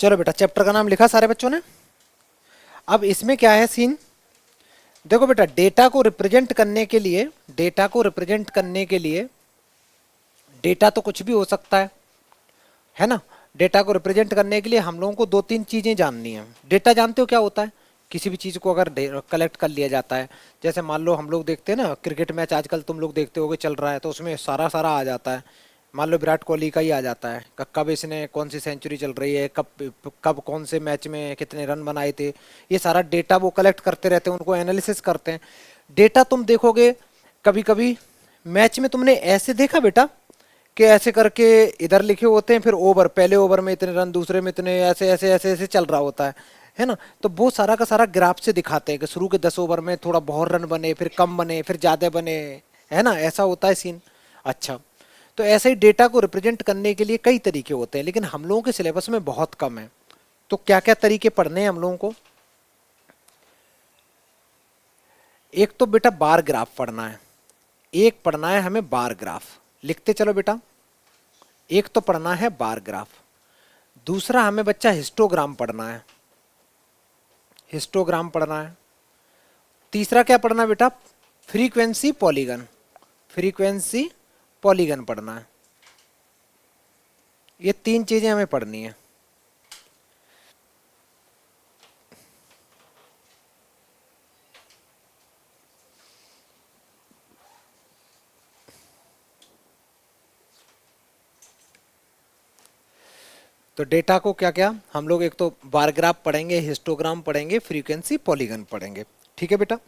चलो बेटा, चैप्टर का नाम लिखा सारे बच्चों ने। अब इसमें क्या है सीन, देखो बेटा, डेटा को रिप्रेजेंट करने के लिए, डेटा को रिप्रेजेंट करने के लिए, डेटा तो कुछ भी हो सकता है ना। डेटा को रिप्रेजेंट करने के लिए हम लोगों को दो तीन चीजें जाननी है। डेटा जानते हो क्या होता है? किसी भी चीज को अगर कलेक्ट कर लिया जाता है, जैसे मान लो हम लोग देखते हैं ना क्रिकेट मैच, आजकल तुम लोग देखते होगे चल रहा है, तो उसमें सारा सारा आ जाता है। मान लो विराट कोहली का ही आ जाता है, कब इसने कौन सी सेंचुरी चल रही है, कब कब कौन से मैच में कितने रन बनाए थे, ये सारा डेटा वो कलेक्ट करते रहते हैं, उनको एनालिसिस करते हैं। डेटा तुम देखोगे कभी कभी मैच में, तुमने ऐसे देखा बेटा कि ऐसे करके इधर लिखे होते हैं, फिर ओवर, पहले ओवर में इतने रन, दूसरे में इतने, ऐसे ऐसे ऐसे ऐसे चल रहा होता है ना। तो वो सारा का सारा ग्राफ से दिखाते हैं कि शुरू के 10 ओवर में थोड़ा बहुत रन बने, फिर कम बने, फिर ज्यादा बने, है ना, ऐसा होता है सीन। अच्छा, तो ऐसे ही डेटा को रिप्रेजेंट करने के लिए कई तरीके होते हैं, लेकिन हम लोगों के सिलेबस में बहुत कम है। तो क्या क्या तरीके पढ़ने हैं हम लोगों को? एक तो बेटा बार ग्राफ पढ़ना है, एक पढ़ना है हमें बार ग्राफ। लिखते चलो बेटा, एक तो पढ़ना है बार ग्राफ, दूसरा हमें बच्चा हिस्टोग्राम पढ़ना है, हिस्टोग्राम पढ़ना है। तीसरा क्या पढ़ना है बेटा? फ्रीक्वेंसी पॉलीगन, फ्रीक्वेंसी पॉलीगन पढ़ना है। ये तीन चीजें हमें पढ़नी है। तो डेटा को क्या क्या हम लोग, एक तो बार ग्राफ पढ़ेंगे, हिस्टोग्राम पढ़ेंगे, फ्रीक्वेंसी पॉलीगन पढ़ेंगे, ठीक है बेटा।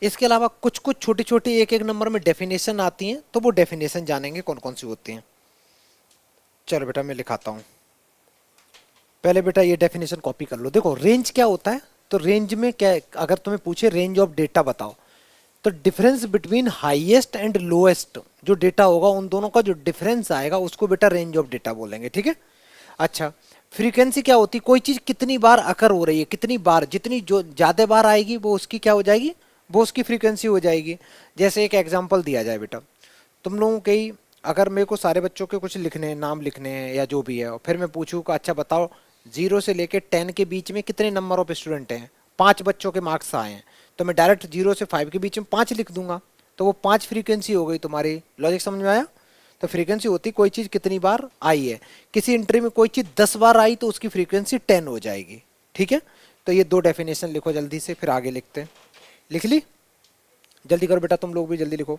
इसके अलावा कुछ कुछ छोटी छोटी एक एक नंबर में डेफिनेशन आती हैं, तो वो डेफिनेशन जानेंगे कौन कौन सी होती हैं। चलो बेटा मैं लिखाता हूँ। पहले बेटा ये डेफिनेशन कॉपी कर लो। देखो रेंज क्या होता है, तो रेंज में क्या, अगर तुम्हें पूछे रेंज ऑफ डेटा बताओ, तो difference between highest and lowest जो डेटा होगा, उन दोनों का जो डिफरेंस आएगा उसको बेटा रेंज ऑफ डेटा बोलेंगे, ठीक है। अच्छा, फ्रीक्वेंसी क्या होती है? कोई चीज कितनी बार अकर हो रही है, कितनी बार, जितनी जो ज्यादा बार आएगी वो उसकी क्या हो जाएगी, वो उसकी फ्रीक्वेंसी हो जाएगी। जैसे एक एग्जांपल दिया जाए बेटा, तुम लोगों के ही, अगर मेरे को सारे बच्चों के कुछ लिखने हैं, नाम लिखने हैं या जो भी है, और फिर मैं पूछूँ कि अच्छा बताओ 0 से लेके 10 के बीच में कितने नंबर ऑफ स्टूडेंट हैं, 5 बच्चों के मार्क्स आए हैं, तो मैं डायरेक्ट 0 से 5 के बीच में 5 लिख दूंगा, तो वो 5 फ्रीक्वेंसी हो गई। तुम्हारी लॉजिक समझ में आया? तो फ्रीक्वेंसी होती कोई चीज़ कितनी बार आई है। किसी एंट्री में कोई चीज़ 10 बार आई तो उसकी फ्रीक्वेंसी 10 हो जाएगी, ठीक है। तो ये दो डेफिनेशन लिखो जल्दी से, फिर आगे लिखते हैं। लिख ली? जल्दी करो बेटा, तुम लोग भी जल्दी लिखो।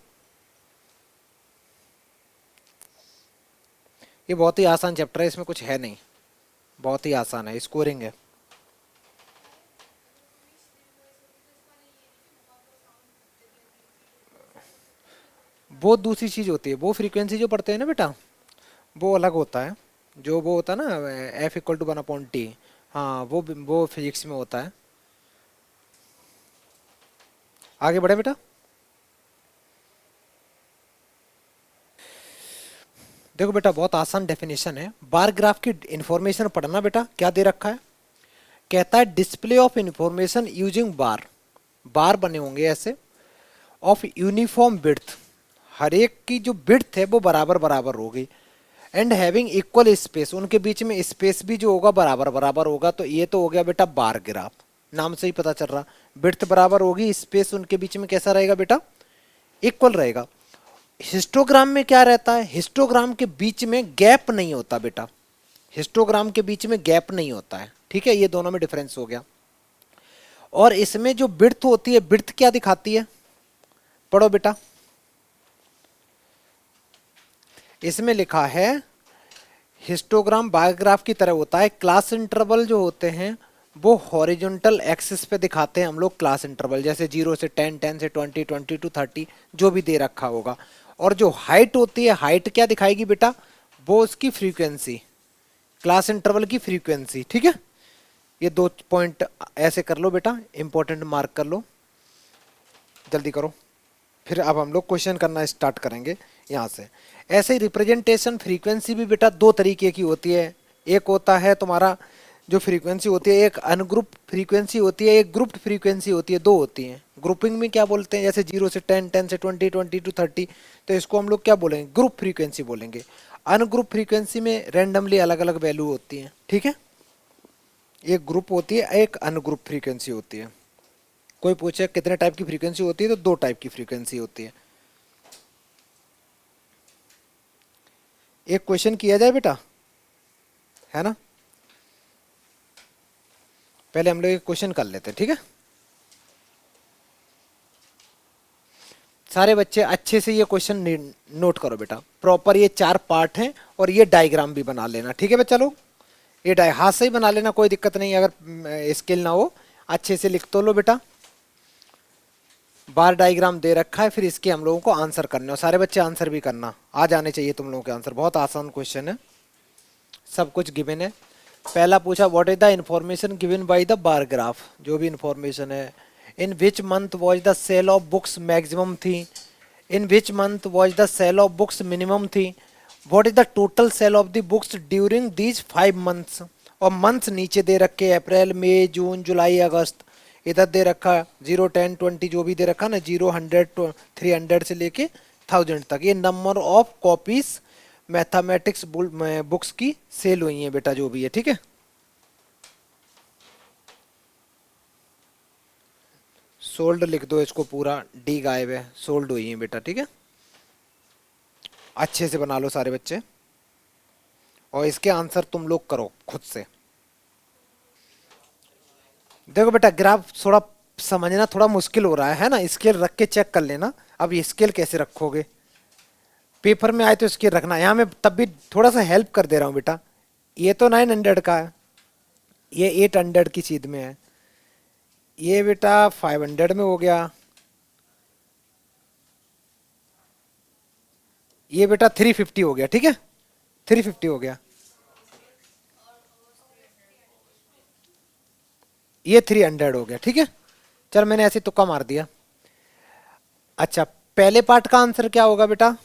ये बहुत ही आसान चैप्टर है, इसमें कुछ है नहीं, बहुत ही आसान है, स्कोरिंग है। वो दूसरी चीज होती है, वो फ्रीक्वेंसी जो पढ़ते हैं ना बेटा, वो अलग होता है। जो वो होता है ना F=1/T, हाँ वो फिजिक्स में होता है। आगे बढ़े बेटा। देखो बेटा बहुत आसान डेफिनेशन है। बार ग्राफ की इंफॉर्मेशन पढ़ना बेटा, क्या दे रखा है, कहता है डिस्प्ले ऑफ इंफॉर्मेशन यूजिंग बार, बार बने होंगे ऐसे, ऑफ यूनिफॉर्म विड्थ, हर एक की जो विड्थ है वो बराबर बराबर होगी, एंड हैविंग इक्वल स्पेस, उनके बीच में स्पेस भी जो होगा बराबर बराबर होगा। तो ये तो हो गया बेटा बार ग्राफ, नाम से ही पता चल रहा, विड्थ बराबर होगी, स्पेस उनके बीच में कैसा रहेगा बेटा, इक्वल रहेगा। हिस्टोग्राम में क्या रहता है, हिस्टोग्राम के बीच में गैप नहीं होता बेटा, हिस्टोग्राम के बीच में गैप नहीं होता है, ठीक है। ये दोनों में डिफरेंस हो गया। और इसमें जो विड्थ होती है, विड्थ क्या दिखाती है, पढ़ो बेटा। इसमें लिखा है हिस्टोग्राम बायोग्राफ की तरह होता है। क्लास इंटरवल जो होते हैं वो हॉरिजॉन्टल एक्सिस पे दिखाते हैं हम लोग क्लास इंटरवल, जैसे 0 से 10, 10 से 20, 20 to 30 जो भी दे रखा होगा। और जो हाइट होती है, हाइट क्या दिखाएगी बेटा, वो उसकी फ्रीक्वेंसी, क्लास इंटरवल की फ्रीक्वेंसी, ठीक है। ये दो पॉइंट ऐसे कर लो बेटा, इंपॉर्टेंट मार्क कर लो, जल्दी करो। फिर अब हम लोग क्वेश्चन करना स्टार्ट करेंगे यहाँ से। ऐसे ही रिप्रेजेंटेशन फ्रीक्वेंसी भी बेटा दो तरीके की होती है। एक होता है तुम्हारा जो फ्रीक्वेंसी होती है, एक अनग्रुप फ्रीक्वेंसी होती है, एक ग्रुप्ड फ्रीक्वेंसी होती है, दो होती हैं। ग्रुपिंग में क्या बोलते हैं, जैसे 0 से 10, 10 से 20, 20 to 30, तो इसको हम लोग क्या बोलेंगे, ग्रुप फ्रीक्वेंसी बोलेंगे। अनग्रुप फ्रीक्वेंसी में रेंडमली अलग अलग वैल्यू होती हैं, ठीक है। एक ग्रुप होती है, एक अनग्रुप फ्रीक्वेंसी होती है। कोई पूछे कितने टाइप की फ्रीक्वेंसी होती है, तो दो टाइप की फ्रीक्वेंसी होती है। एक क्वेश्चन किया जाए बेटा, है ना? पहले हम लोग एक क्वेश्चन कर लेते हैं, ठीक है? सारे बच्चे अच्छे से ये क्वेश्चन नोट करो बेटा, प्रॉपर ये चार पार्ट हैं और ये डायग्राम भी बना लेना, ठीक है बच्चा लोग? ये हाथ से ही बना लेना, कोई दिक्कत नहीं, अगर स्किल ना हो अच्छे से लिख तो लो बेटा। बार डायग्राम दे रखा है, फिर इसके हम लोगों को आंसर करने और सारे बच्चे आंसर भी करना, आ जाने चाहिए तुम लोगों के आंसर। बहुत आसान क्वेश्चन है, सब कुछ गिवन है। पहला पूछा what is the information given by the bar graph, जो भी इंफॉर्मेशन है। In which month was the sale of books maximum थी, in which month was the sale of books minimum थी, what is the total sale of the books during these 5 months. और months नीचे दे रखे, अप्रैल मई जून जुलाई अगस्त। इधर दे रखा 0 10 20 जो भी दे रखा ना, 0 100 300 से लेके 1000 तक। ये number of copies mathematics books की सेल हुई है बेटा, जो भी है, ठीक है? सोल्ड लिख दो इसको पूरा, डी गायब है, सोल्ड हुई है बेटा, ठीक है? अच्छे से बना लो सारे बच्चे, और इसके आंसर तुम लोग करो खुद से। देखो बेटा, ग्राफ थोड़ा समझना थोड़ा मुश्किल हो रहा है ना? स्केल रख के चेक कर लेना। अब ये स्केल कैसे रखोगे, पेपर में आए तो स्केल रखना। यहाँ मैं तब भी थोड़ा सा हेल्प कर दे रहा हूँ बेटा। ये तो 900 का है, ये 800 की चीज में है, ये बेटा 500 में हो गया, ये बेटा 350 हो गया, ठीक है? 350 हो गया, ये 300 हो गया, ठीक है? चल मैंने ऐसे तुक्का मार दिया। अच्छा, पहले पार्ट का आंसर क्या होगा बेटा?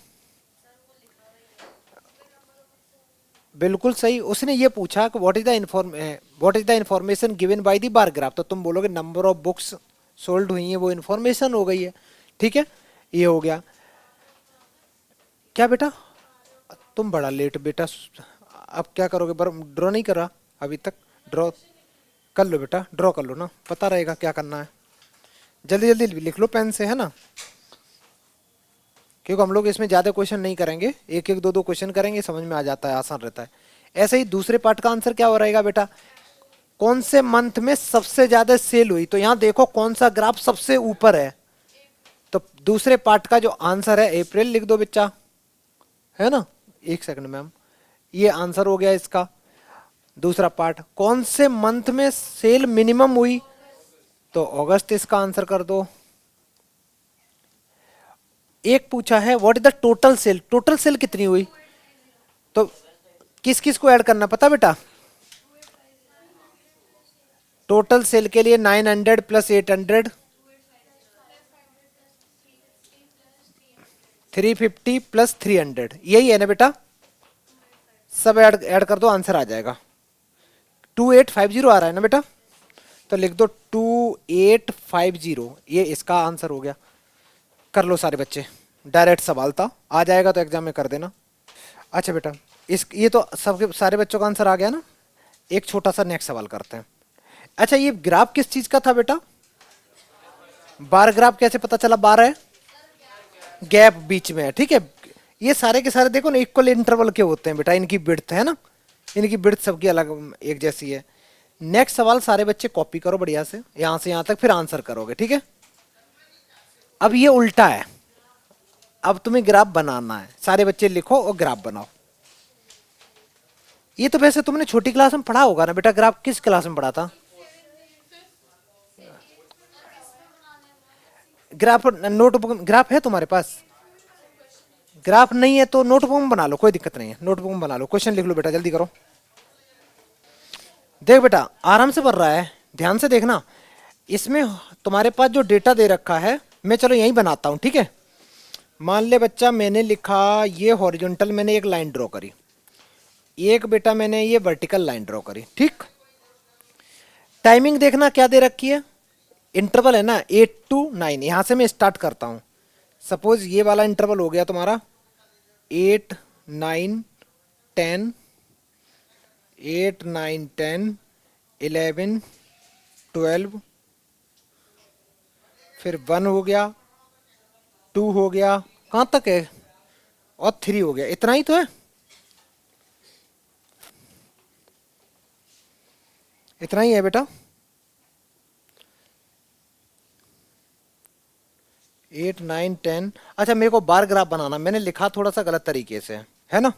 बिल्कुल सही, उसने ये पूछा कि what is the information given by the bar graph, तो तुम बोलोगे नंबर ऑफ बुक्स सोल्ड हुई है, वो इंफॉर्मेशन हो गई है, ठीक है? ये हो गया। क्या बेटा, तुम बड़ा लेट बेटा, अब क्या करोगे? ड्रॉ नहीं करा अभी तक? ड्रॉ कर लो बेटा, ड्रॉ कर लो ना, पता रहेगा क्या करना है। जल्दी जल्दी लिख लो पेन से, है ना? क्योंकि हम लोग इसमें ज़्यादा क्वेश्चन नहीं करेंगे, एक एक दो दो क्वेश्चन करेंगे, समझ में आ जाता है, आसान रहता है। ऐसे ही दूसरे पार्ट का आंसर क्या हो रहेगा बेटा? कौन से मंथ में सबसे ज़्यादा सेल हुई, तो यहाँ देखो कौन सा ग्राफ सबसे ऊपर है, तो दूसरे पार्ट का जो आंसर है अप्रैल लिख दो बच्चा, है ना? एक सेकंड मैम, ये आंसर हो गया इसका। दूसरा पार्ट, कौन से मंथ में सेल मिनिमम हुई, तो अगस्त इसका आंसर कर दो। एक पूछा है what is the total cell, total sale कितनी हुई, तो किस किस को ऐड करना पता बेटा? टोटल सेल के लिए 900 प्लस 800, 350 प्लस 300, यही है ना बेटा? सब ऐड ऐड कर दो, आंसर आ जाएगा। 2850 आ रहा है ना बेटा? तो लिख दो 2850, ये इसका आंसर हो गया। कर लो सारे बच्चे, डायरेक्ट सवाल था, आ जाएगा तो एग्जाम में कर देना। अच्छा बेटा, इस ये तो सबके सारे बच्चों का आंसर आ गया ना? एक छोटा सा नेक्स्ट सवाल करते हैं। अच्छा, ये ग्राफ किस चीज का था बेटा? बार ग्राफ कैसे पता चला बार है? गैप बीच में है, ठीक है? ये सारे के सारे देखो ना इक्वल इंटरवल के होते हैं बेटा, इनकी विड्थ है ना, इनकी विड्थ सबकी अलग एक जैसी है। नेक्स्ट सवाल सारे बच्चे कॉपी करो बढ़िया से यहां तक, फिर आंसर करोगे, ठीक है? अब ये उल्टा है, अब तुम्हें ग्राफ बनाना है, सारे बच्चे लिखो और ग्राफ बनाओ। ये तो वैसे तुमने छोटी क्लास में पढ़ा होगा ना बेटा, ग्राफ किस क्लास में पढ़ा था? ग्राफ नोटबुक, ग्राफ है तुम्हारे पास? ग्राफ नहीं है तो नोटबुक में बना लो, कोई दिक्कत नहीं है, नोटबुक में बना लो। क्वेश्चन लिख लो बेटा, जल्दी करो। देख बेटा, आराम से पढ़ रहा है, ध्यान से देखना। इसमें तुम्हारे पास जो डेटा दे रखा है, मैं चलो यहीं बनाता हूं, ठीक है? मान ले बच्चा, मैंने लिखा ये हॉरिजॉन्टल, मैंने एक लाइन ड्रॉ करी, एक बेटा मैंने ये वर्टिकल लाइन ड्रॉ करी, ठीक? टाइमिंग देखना क्या दे रखी है, इंटरवल है ना 8 to 9, यहां से मैं स्टार्ट करता हूं। सपोज ये वाला इंटरवल हो गया तुम्हारा 8 9 10, 8 9 10, 11 12, फिर 1 हो गया, 2 हो गया, कहाँ तक है, और 3 हो गया। इतना ही तो है, इतना ही है बेटा। 8 9 10। अच्छा मेरे को बार ग्राफ बनाना, मैंने लिखा थोड़ा सा गलत तरीके से है ना।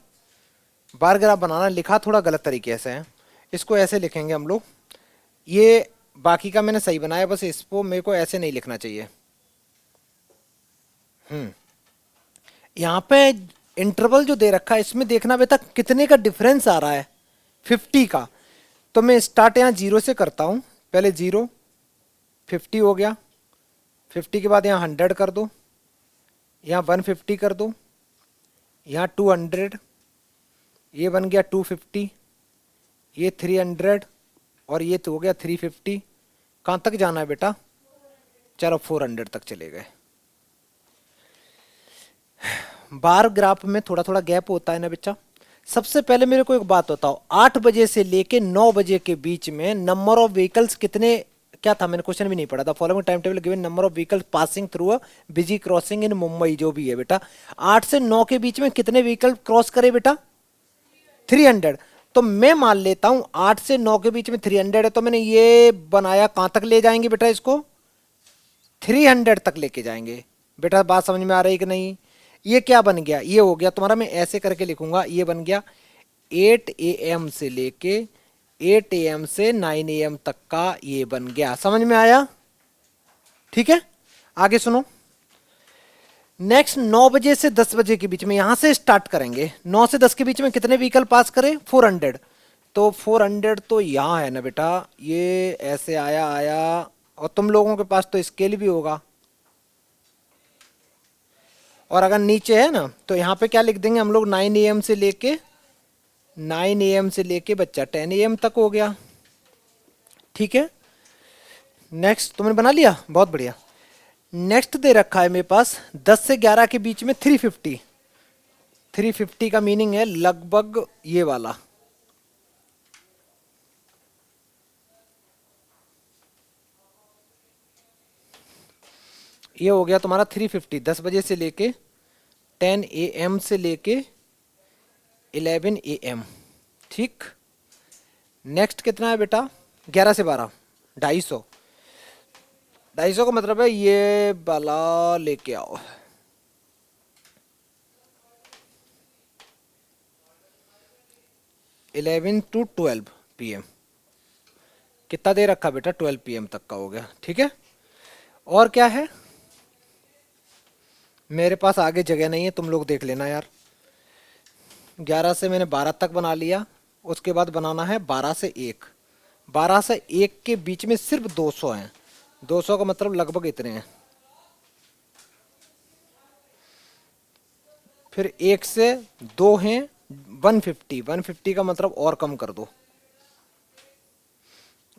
बार ग्राफ बनाना लिखा थोड़ा गलत तरीके से है। इसको ऐसे लिखेंगे हम लोग, ये बाकी का मैंने सही बनाया, बस इसको मेरे को ऐसे नहीं लिखना चाहिए। यहाँ पे इंटरवल जो दे रखा है इसमें देखना बेटा कितने का डिफरेंस आ रहा है, 50 का। तो मैं स्टार्ट यहाँ 0 से करता हूँ, पहले 0, 50 हो गया, 50 के बाद यहाँ 100 कर दो, यहाँ 150 कर दो, यहाँ 200, ये बन गया 250, ये 300, और ये तो हो गया 350। कहाँ तक जाना है बेटा, चलो 400 तक चले गए। बार ग्राफ में थोड़ा थोड़ा गैप होता है ना बच्चा। सबसे पहले मेरे को एक बात बताओ, 8 बजे से लेके 9 बजे के बीच में नंबर ऑफ व्हीकल्स कितने, क्या था, मैंने क्वेश्चन भी नहीं पढ़ा था। Following time table given number of vehicles passing through a busy crossing in Mumbai, जो भी है बेटा 8 से 9 के बीच में कितने व्हीकल क्रॉस करे बेटा, 300। तो मैं मान लेता हूं 8 से 9 के बीच में 300 है, तो मैंने ये बनाया, कहां तक ले जाएंगे बेटा इसको, 300 तक लेके जाएंगे। बेटा बात समझ में आ रही कि नहीं। ये क्या बन गया, ये हो गया तुम्हारा, मैं ऐसे करके लिखूंगा, ये बन गया 8 AM से लेके 8 AM से 9 AM तक का, ये बन गया। समझ में आया, ठीक है। आगे सुनो, नेक्स्ट 9 बजे से 10 बजे के बीच में, यहां से स्टार्ट करेंगे, 9 से 10 के बीच में कितने व्हीकल पास करें, 400। तो 400 तो यहां है ना बेटा, ये ऐसे आया आया, और तुम लोगों के पास तो स्केल भी होगा, और अगर नीचे है ना तो यहाँ पे क्या लिख देंगे हम लोग, 9 AM से लेके 9 AM से लेके बच्चा 10 AM तक हो गया, ठीक है। नेक्स्ट तुमने बना लिया, बहुत बढ़िया। नेक्स्ट दे रखा है मेरे पास 10 से 11 के बीच में 350। 350 का मीनिंग है लगभग ये वाला, ये हो गया तुम्हारा 350, 10 बजे से लेके 10 AM से लेके 11 AM, ठीक। नेक्स्ट कितना है बेटा, 11 से 12, 250। 250 का मतलब है ये वाला लेके आओ, इलेवन टू 12 PM। कितना दे रखा बेटा, 12 PM तक का हो गया, ठीक है। और क्या है, मेरे पास आगे जगह नहीं है, तुम लोग देख लेना यार। 11 से मैंने 12 तक बना लिया, उसके बाद बनाना है 12 से 1। 12 से 1 के बीच में सिर्फ 200 हैं, 200 का मतलब लगभग इतने हैं। फिर 1 से 2 हैं 150, 150 का मतलब और कम कर दो,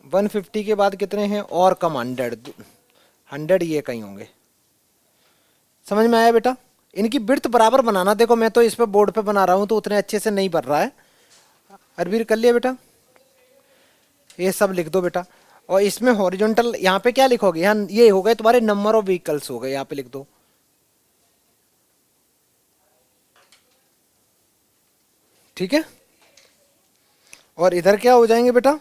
150 के बाद कितने हैं और कम, 100, 100 ये कहीं होंगे। समझ में आया बेटा, इनकी बिर्थ बराबर बनाना। देखो मैं तो इस पे बोर्ड पे बना रहा हूं तो उतने अच्छे से नहीं बन रहा है। अरबीर कर लिया बेटा, ये सब लिख दो बेटा। और इसमें हॉरिजॉन्टल यहाँ पे क्या लिखोगे, यहाँ ये हो गए तुम्हारे नंबर ऑफ व्हीकल्स हो गए, यहाँ पे लिख दो, ठीक है। और इधर क्या हो जाएंगे बेटा,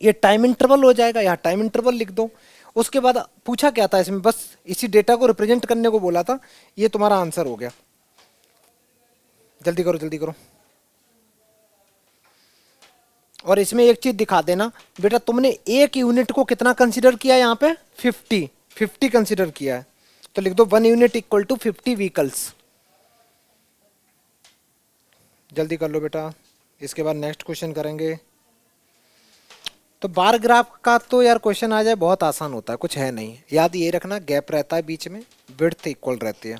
ये टाइम इंटरवल हो जाएगा, यहाँ टाइम इंटरवल लिख दो। उसके बाद पूछा क्या था इसमें, बस इसी डेटा को रिप्रेजेंट करने को बोला था, ये तुम्हारा आंसर हो गया। जल्दी करो जल्दी करो। और इसमें एक चीज दिखा देना बेटा, तुमने एक यूनिट को कितना कंसीडर किया है, यहाँ पे 50 कंसीडर किया है, तो लिख दो 1 यूनिट इक्वल टू 50 व्हीकल्स। जल्दी कर लो बेटा, इसके बाद नेक्स्ट क्वेश्चन करेंगे। तो बार ग्राफ का तो यार क्वेश्चन आ जाए बहुत आसान होता है, कुछ है नहीं, याद ये रखना, गैप रहता है बीच में, विड्थ इक्वल रहती है।